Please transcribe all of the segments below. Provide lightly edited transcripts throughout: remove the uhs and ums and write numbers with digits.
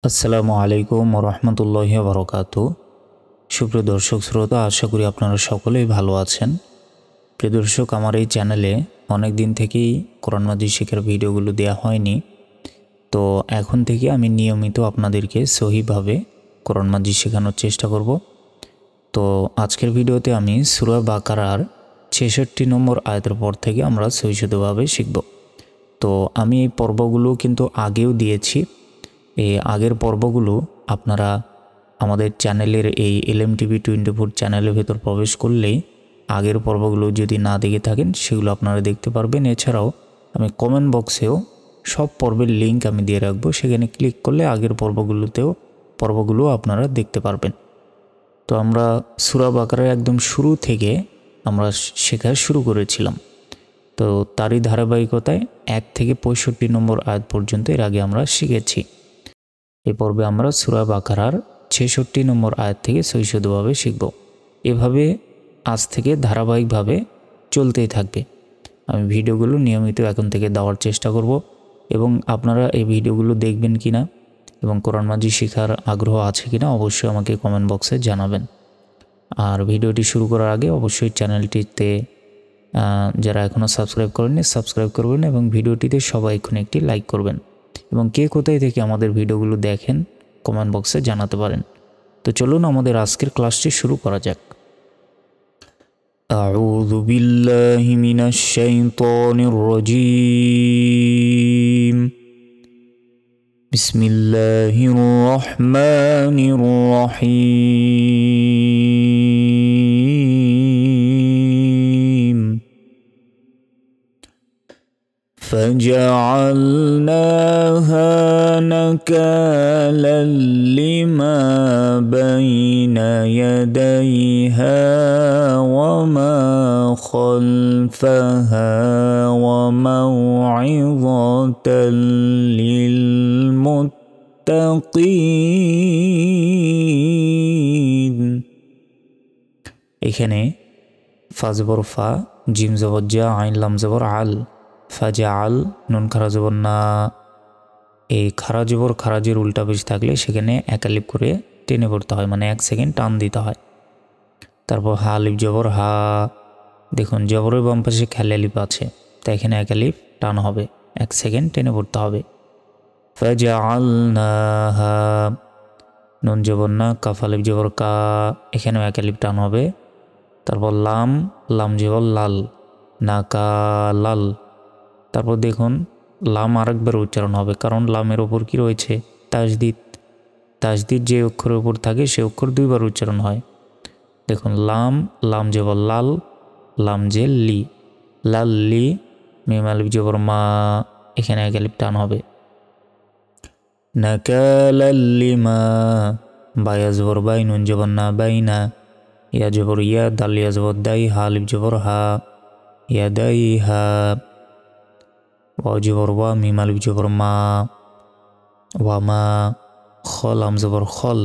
আসসালামু আলাইকুম ওয়া রাহমাতুল্লাহি ওয়া বারাকাতুহু। সুপ্রিয় দর্শক শ্রোতা, আশা করি আপনারা সকলেই ভালো আছেন। প্রিয় দর্শক, আমার এই চ্যানেলে অনেক দিন থেকেই কোরআন মাজিদ শেখার ভিডিওগুলো দেওয়া হয়নি। তো এখন থেকে আমি নিয়মিত আপনাদেরকে সহিভাবে কোরআন মাজিদ শেখানোর চেষ্টা করব। তো আজকের ভিডিওতে আমি সূরা বাকারার ৬৬ নম্বর আয়াতের পর থেকে আমরা সহিষ্ণুভাবে শিখব। তো আমি এই পর্বগুলো কিন্তু আগেও দিয়েছি। এই আগের পর্বগুলো আপনারা আমাদের চ্যানেলের এই LMTV24 চ্যানেলের ভেতর প্রবেশ করলেই আগের পর্বগুলো যদি না দেখে থাকেন সেগুলো আপনারা দেখতে পারবেন। এছাড়াও আমি কমেন্ট বক্সেও সব পর্বের লিঙ্ক আমি দিয়ে রাখবো, সেখানে ক্লিক করলে আগের পর্বগুলো আপনারা দেখতে পারবেন। তো আমরা সূরা বাকারার একদম শুরু থেকে আমরা শেখা শুরু করেছিলাম। তো তারই ধারাবাহিকতায় 1 থেকে 65 নম্বর আয়াত পর্যন্ত এর আগে আমরা শিখেছি। এই পর্বে আমরা সূরা বাকারার ৬৬ নম্বর আয়াত থেকে সহিষ্ণুভাবে শিখব। এভাবে আজ থেকে ধারাবাহিকভাবে চলতেই থাকবে। আমি ভিডিওগুলো নিয়মিত এখন থেকে দেওয়ার চেষ্টা করব এবং আপনারা এই ভিডিওগুলো দেখবেন কিনা এবং কোরআন মাজিদ শেখার আগ্রহ আছে কিনা অবশ্যই আমাকে কমেন্ট বক্সে জানাবেন। আর ভিডিওটি শুরু করার আগে অবশ্যই চ্যানেলটিতে যারা এখনও সাবস্ক্রাইব করেননি সাবস্ক্রাইব করবেন এবং ভিডিওটিতে সবাই এখন একটি লাইক করবেন এবং কে কোথায় থেকে আমাদের ভিডিওগুলো দেখেন কমেন্ট বক্সে জানাতে পারেন। তো চলুন আমাদের আজকের ক্লাসটি শুরু করা যাক। আউযু বিল্লাহি মিনাশ শাইতানির রাজীম। বিসমিল্লাহির রহমানির রহিম। فجعلناها نكالا لما بين يديها وما خلفها وموعظة للمتقين। এখানে ফা জবর ফা, জিম জবর জা, আইন লাম জবর আল, ফাজাল নুন খারা জবর না। এই খারা জবর খারাজের উল্টা পেশ থাকলে সেখানে একালিপ করে টেনে পড়তে হয়, মানে 1 সেকেন্ড টান দিতে হয়। তারপর হা আলিফ জবর হা, দেখুন জবরের বাম পাশে খেলে আলিফ আছে, তাই এখানে একালিপ টান হবে, 1 সেকেন্ড টেনে পড়তে হবে। ফাজালনাহা নুন জবর না, কাফ আলিফ জবর কা, এখানেও একালিপ টান হবে। তারপর লাম লাম জবর লাল, নাকা লাল। তারপর দেখুন লাম আরেকবার উচ্চারণ হবে, কারণ লামের ওপর কি রয়েছে তাজদিদ। তাজদিদ যে অক্ষরের উপর থাকে সে অক্ষর 2 বার উচ্চারণ হয়। দেখুন লাম লাম জবর লাল, লাম যে লি, লাল লি, মিম আলিফ জবর মা, এখানে এক আলিফ টান হবে। নাকালাল লিমা, বায়া জবর বাই, নুন জবর না, বাইনা, ইয়া জবর ইয়া, দাল ইয়া জবর দাই, হা আলিফ জবর হা, ইয়া দাই হা, ওয়া জবর ওয়া, মিম আলিফ জবর মা, ওয়া মা, খল আম জবর খল,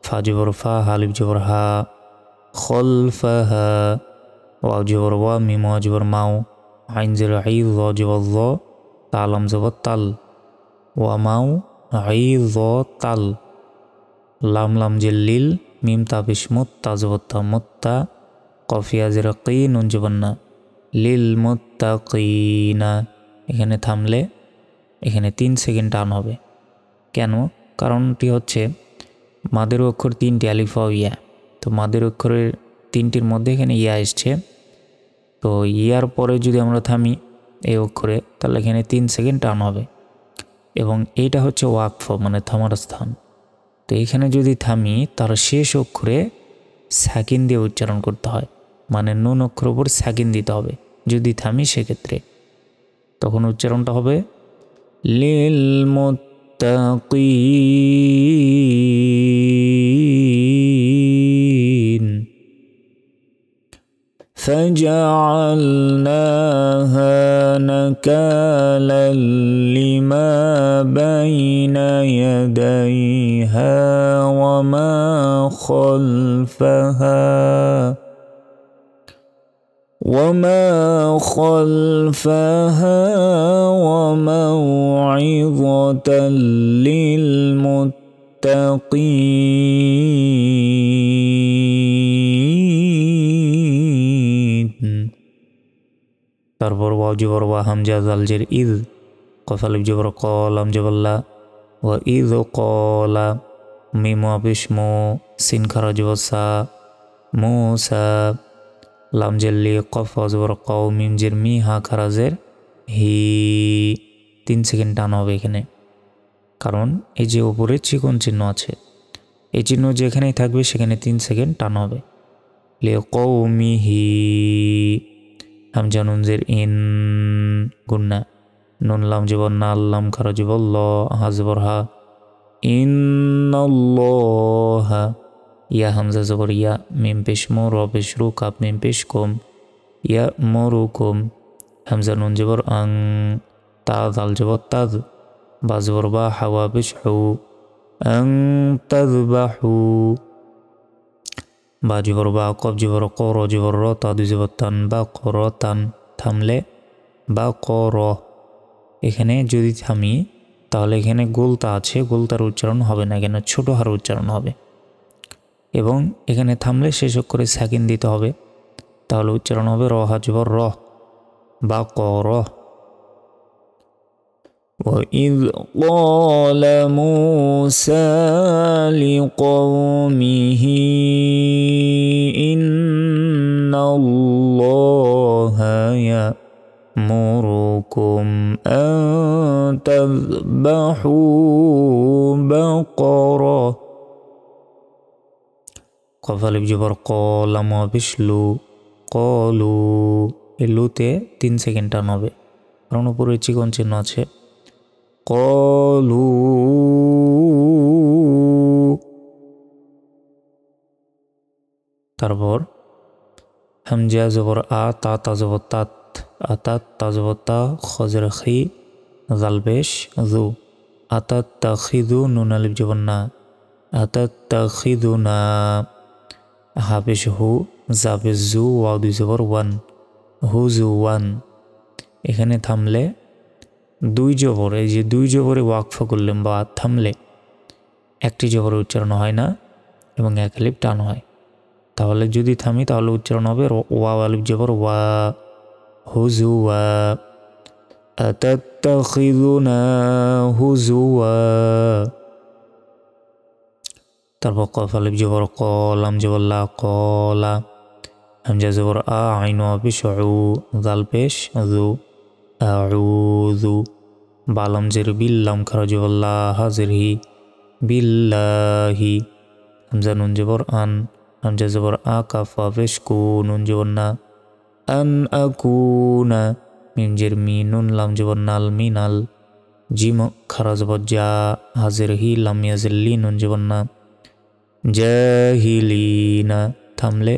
ফা জবর ফা, হা আলিফ জবর হা, খল ফাহা, ওয়া জবর ওয়া, মিম ওয়া জবর মাও, আইন জবর আই, য জবর য, তাল আম জবর তাল, ওয়া মাও আই য তাল, লাম লাম জেল্লিল, মিম তা বিসমুত, তা জবর তা মুত্তা, কফিয়া জের কি, নুন জবর না, লিল মুত্তাকিনা। এখানে থামলে এখানে 3 সেকেন্ড টান হবে। কেন? কারণটি হচ্ছে মাদের অক্ষর 3টি, আলিফ ওয়া ইয়া। তো মাদের অক্ষরের 3টির মধ্যে এখানে ইয়া এসছে, তো ইয়ার পরে যদি আমরা থামি এই অক্ষরে তাহলে এখানে 3 সেকেন্ড টান হবে এবং এইটা হচ্ছে ওয়াকফ, মানে থামার স্থান। তো এখানে যদি থামি তার শেষ অক্ষরে সাকিন দিয়ে উচ্চারণ করতে হয়, মানে নুন অক্ষর উপর সাকিন দিতে হবে। যদি থামি সেক্ষেত্রে তখন উচ্চারণটা হবে লিল মুত্তাকিন। فجعلناها نكالا لما بين يديها وما خلفها وما خلفها وموعظة للمتقين তারপর ওয়াও জবর ওয়া হামজা জাল জের ইদ কফ আলিফ জবর ক লাম জবর লা ওয়া ইদ কলা মিম ওয়া পেশ মো সিন খারা জবর সা মুসা লাম জের লি কফ ওয়া জবর ক মিম জের মি হা খারা জের হি 3 সেকেন্ড টান হবে এখানে, কারণ এই যে উপরে চিকন চিহ্ন আছে এই চিহ্ন যেখানেই থাকবে সেখানে 3 সেকেন্ড টান হবে। লি কওমিহি হামজা নুন জের ইন গুন্না নুন লাম জবর না লাম খারা জবর ল হা জবর হা ইন্নাল্লাহা ইয়া হামজা জবর ইয়া মিম পেশ মো র পেশ রু কাপ মিম পেশ কুম ইয়া মরুকুম হামজা নুন জবর আং তা দাল জবর তাদ বা জবর বা হাওয়া পেশ হু আং তাযবাহু বা জবর বা কব জবর ক র জবর র তা দুই জবর তান বা কর তান থামলে বা কর। এখানে যদি থামি তাহলে এখানে গোলতা আছে, গোলতার উচ্চারণ হবে না, এখানে ছোট হার উচ্চারণ হবে এবং এখানে থামলে শেষ করে সাকিন দিতে হবে, তাহলে উচ্চারণ হবে র হা জবর র বা কর। وَإِذْ قَالَ مُوسَى لِقَوْمِهِ إِنَّ اللَّهَ يَأْمُرُكُمْ أَن تَذْبَحُوا بَقَرَةً কফ আলিফ জবর ক লাম ওয়া পেশ লু কলু এই লুতে 3 সেকেন্ড টান হবে, কারণ উপরে চিকন চিহ্ন আছে। কলু তারপর হামজা জবর আ তা তা জবর তাত আতাত তা জবর তা খজর খি জাল পেশ জু আতাত তাখিদু নুন আলিফ জবর না আতাত তাখিদু না হা পেশ হু জা পেশ জু ওয়া দুই জবর ওয়ান হু জু ওয়ান। এখানে থামলে দুই জবর, এই যে দুই জবরে ওয়াকফা করলেন বা থামলে একটি জবরে উচ্চারণ হয় না এবং এক আলিফ টান হয়, তাহলে যদি থামি তাহলে উচ্চারণ হবে ওয়া আলিফ জবর ওয়া হুজুয়া আতাত্তাখিযুনা হুজুয়া। তারপর কফ আলিফ জবর ক লাম জবর লা কলা হামজা জবর আ আইন ওয়া পেশ উ জাল পেশ জু আউযু বালাম জের বিল্লাম খারা জবর লা হাজির হি বিল্লাহি হামজা নুন জবর আন হামজা জবর আ কাফ ওয়া পেশ কু নুন জবর না আন আকুনা মিম জের মি নুন লাম জবর নাল মিনাল জিম খারা জবর জা হাজির হি লাম ইয়াজির লি নুন জবর না জাহিলিনা থামলে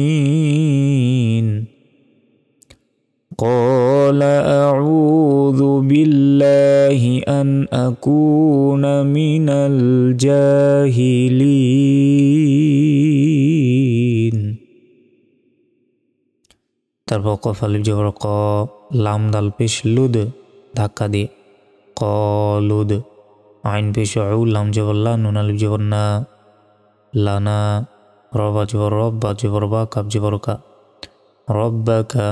জাহিলিন। قال أعوذ بالله أن أكون من الجاهلين তারপর কফ আলিফ জবর ক লাম দাল পেশ লুদ ধাক্কা দিয়ে কলুদ আইন পেশ উ লাম জবর লা নুন আলিফ জবর না লানা রবা জবর রব বা জবর বা কাব জবর কা রব্বাকা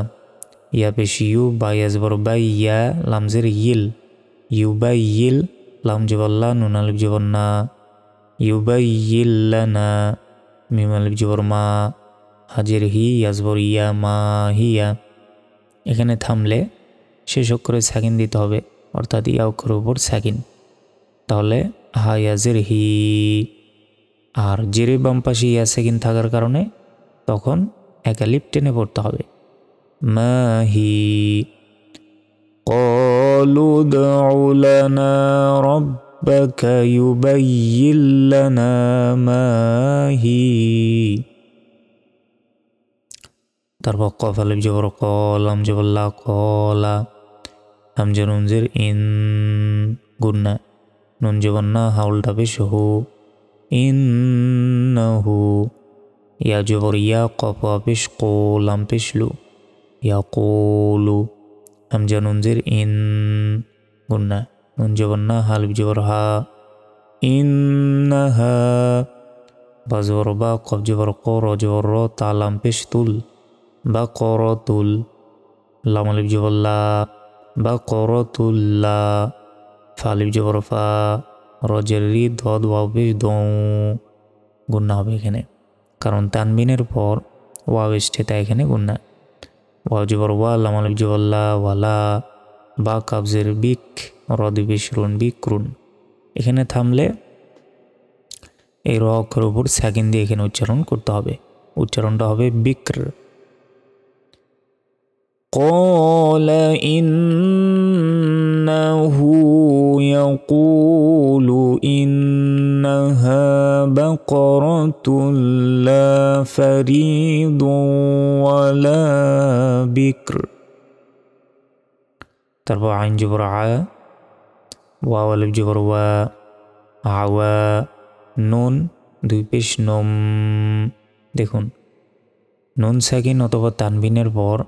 ইয়া পেশ ইউ বা ইয়া জবর বা ইয়া লাম জের ইল ইউ বা ইল লাম জবর লা নুন আলিফ জবর না ইউ বা ইল্লানা মিম আলিফ জবর মা হাজির হি ইয়া জবর ইয়া মা হিয়া। এখানে থামলে শেষ অক্ষরে সাকিন দিতে হবে, অর্থাৎ ইয়া অক্ষরের উপর সাকিন, তাহলে হা ইয়া জের হি। আর জেরে বাম পাশে ইয়া সাকিন থাকার কারণে তখন এক আলিফ টেনে পড়তে হবে মাহি। ক্বালু উদউ লানা রাব্বাকা ইউবায়্যিন লানা মাহি। তারপর কফ আলিফ জবর ক লাম জবর লা কলা হামজা নুন জের ইন গুন্না নুন জবর না হাউলটা পেশ হু ইন্নাহু ইয়া জবর ইয়া কফ পেশ কো লাম পেশ লু ইয়াকুলু হামজা নুন জের ইন গুন্না নুন জবর না, হা আলিফ জবর হা, ইন্নাহা। বা জবর বা, কফ জবর ক, র জবর র, তা লাম পেশ তুল, বা করতুল, লাম আলিফ জবর লা, বা করতুল্লা, ফা আলিফ জবর ফা, র জের রি, ধদ ওয়াও পেশ দৌ, গুন্না হবে এখানে, কারণ তানবিনের পর ওয়াও এসছে তাই এখানে গুন্না। ওয়াও জবর ওয়া, লাম আলিফ জবর লা, ওয়ালা, বা কাবজের বিক, র দুই পেশ রুন, বিক্রুন। এখানে থামলে এই র অক্ষরের উপর সেকেন্ড দিয়ে এখানে উচ্চারণ করতে হবে, উচ্চারণটা হবে বিক্র। قال إنه يقول إنها بقرة لا فريض ولا بكر। তারপর আইন জবর আ, ওয়াও আলিফ জবর ওয়া, আওয়া, নুন দুই পেশ নম। দেখুন নুন সাকিন অথবা তানবিনের পর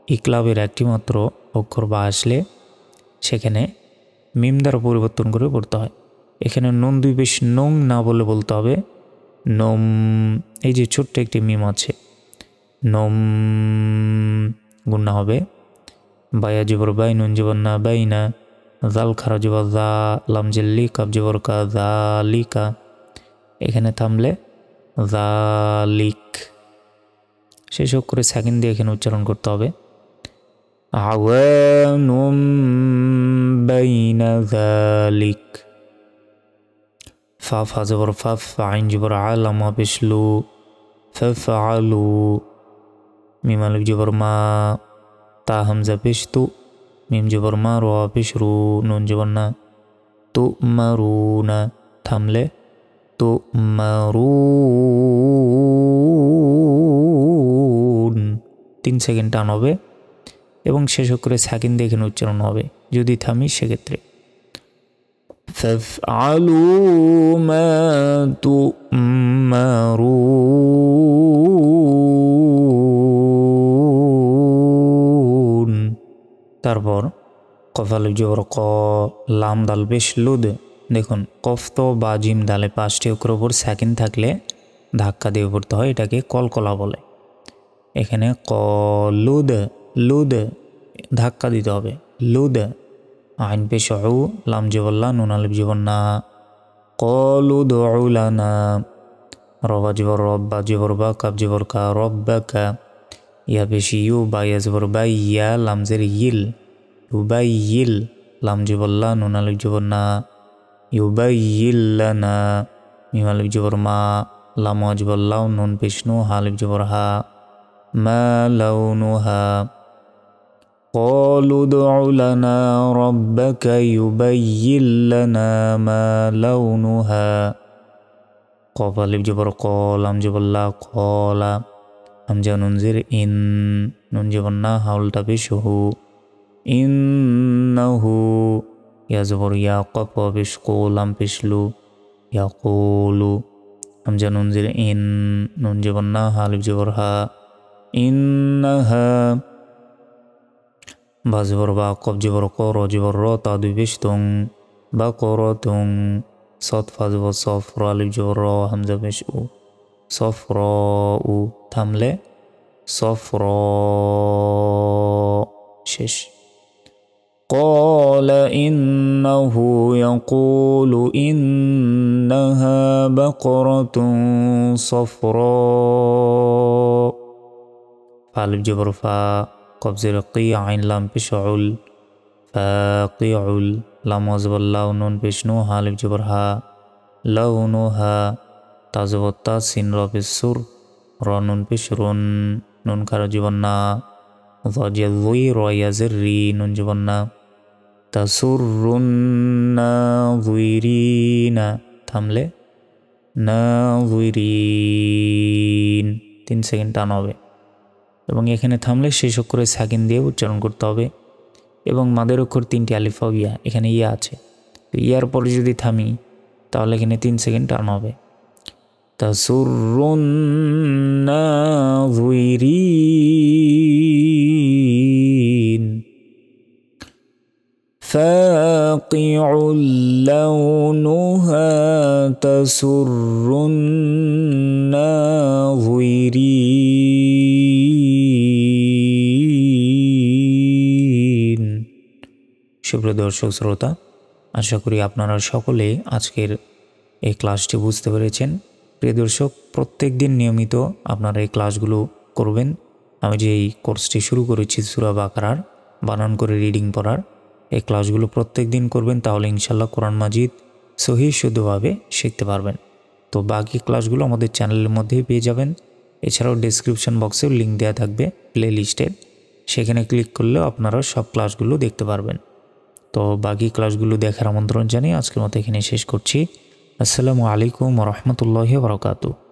ইকলাবের একটি মাত্র অক্ষর বা আসলে সেখানে মিম দ্বারা পরিবর্তন করে পড়তে হয়। এখানে নুন দুই পেশ নং না বলে বলতে হবে নম। এই যে ছোট্ট একটি মিম আছে নম, গুন্না হবে। বায়া জবর বাই, নুন জবর না, বাই না, জাল খারা জবর জা, লাম জেল্লি, কাব জবর কা, জালিকা। এখানে থামলে জালিক। শেষ করে সেকেন্ড দিয়ে এখানে উচ্চারণ করতে হবে আওয়ানুম বাইনা যালিক। ফা, ফা জবর ফাফ, আইন জবর আ, লাম পেশ লু, ফাফআলু, মিম আলিফ জবর মা, তা হামজা পেশ তু, মিম জবর মা, র পেশ রু, নুন জবর না, তুমারুনা। থামলে তুমারুন। 3 সেকেন্ড টান হবে এবং শেষ করে সেকেন্ড দিয়ে এখানে উচ্চারণ হবে। যদি থামি সেক্ষেত্রে ফাফআলু মা তুমারুন। তারপর কফ আলিফ জবর ক, লাম দাল পেশ লুদ। দেখুন কফ তো বা জিম দালে 5টি অক্ষরের উপর সেকেন্ড থাকলে ধাক্কা দিয়ে পড়তে হয়, এটাকে কলকলা বলে। এখানে কলুদ, লুদ ধাক্কা দিতে হবে লুদ। আইন পেশ উ, লাম জবর লা, নুন আলিফ জবর না, কলুদ উলানা, রবা জবর রব্বা জবর বা, কাব জবর কা, রব্বাকা, ইয়া পেশ ইউ, বা ইয়া জবর বা, ইয়া লাম জের ইল, ইউবাইয়িল, লাম জবর লা, নুন আলিফ জবর না, ইউবাইয়িল্লানা, মিম আলিফ জবর মা, লাম ওয়া জবর লাউ, নুন পেশ নু, হা আলিফ জবর হা, মা লাউনুহা। ক্বালু উদউ লানা রাব্বাকা ইউবাইয়িন লানা মা লাউনুহা। কফ আলিফ জবর ক, লাম জবর লা, কলা, হামজা নুন জের ইন, নুন জবর না, হাউলটা পেশ হু, ইন্নাহু, ইয়া জবর ইয়া, কফ পেশ কো, লাম পেশ লু, ইয়াকুলু, হামজা নুন জের ইন, নুন জবর না, হা আলিফ জবর হা, ইন্নাহা। বা জবর বা, কফ জবর ক, র জবর র, তা দুই পেশ তুং, বা করতুং, সদ ফা জবর সফ, র আলিফ জবর র, হামজা পেশ উ, সফ র উ। থামলে সফ র। শেষ। قال إنه يقول إنها بقرة صفراء، فالف جبر فا، قف زر قي، عين لام پیش عل، فاقعل، لام وزبر لاو، نون پیش نو، حالف جبر ها، لونها، تا زبر تا، سين را پیش سر، را نون پیش رن، نون خرا جبر نا، ضاجر ضوي، را يزر ري، نون جبر نا، তাসুরুন নাযিরিনা। থামলে নাযিরিন। 3 সেকেন্ড টান হবে এবং এখানে থামলে শেষ অক্ষরে সাকিন দিয়ে উচ্চারণ করতে হবে এবং মাদের অক্ষর 3টি আলিফ ও ইয়া, এখানে ইয়া আছে, ইয়ার পরে যদি থামি তাহলে এখানে 3 সেকেন্ড টান হবে। তাসুরুন নাযিরিন। فاقع لونها تسر الناظرين। সুপ্রিয় দর্শক শ্রোতা, আশা করি আপনারা সকলে আজকের এই ক্লাসটি বুঝতে পেরেছেন। প্রিয় দর্শক, প্রত্যেক দিন নিয়মিত আপনারা এই ক্লাসগুলো করবেন। আমি যে এই কোর্সটি শুরু করেছি সূরা বাকারার বানান করে রিডিং পড়ার, এই ক্লাসগুলো প্রত্যেক দিন করবেন, তাহলে ইনশাল্লাহ কোরআন মাজিদ সহি শুদ্ধভাবে শিখতে পারবেন। তো বাকি ক্লাসগুলো আমাদের চ্যানেলের মধ্যেই পেয়ে যাবেন। এছাড়াও ডেসক্রিপশন বক্সেও লিঙ্ক দেওয়া থাকবে প্লে লিস্টের, সেখানে ক্লিক করলেও আপনারা সব ক্লাসগুলো দেখতে পারবেন। তো বাকি ক্লাসগুলো দেখার আমন্ত্রণ জানিয়ে আজকের মতো এখানে শেষ করছি। আসসালামু আলাইকুম ওয়া রাহমাতুল্লাহি ওয়া বারাকাতুহু।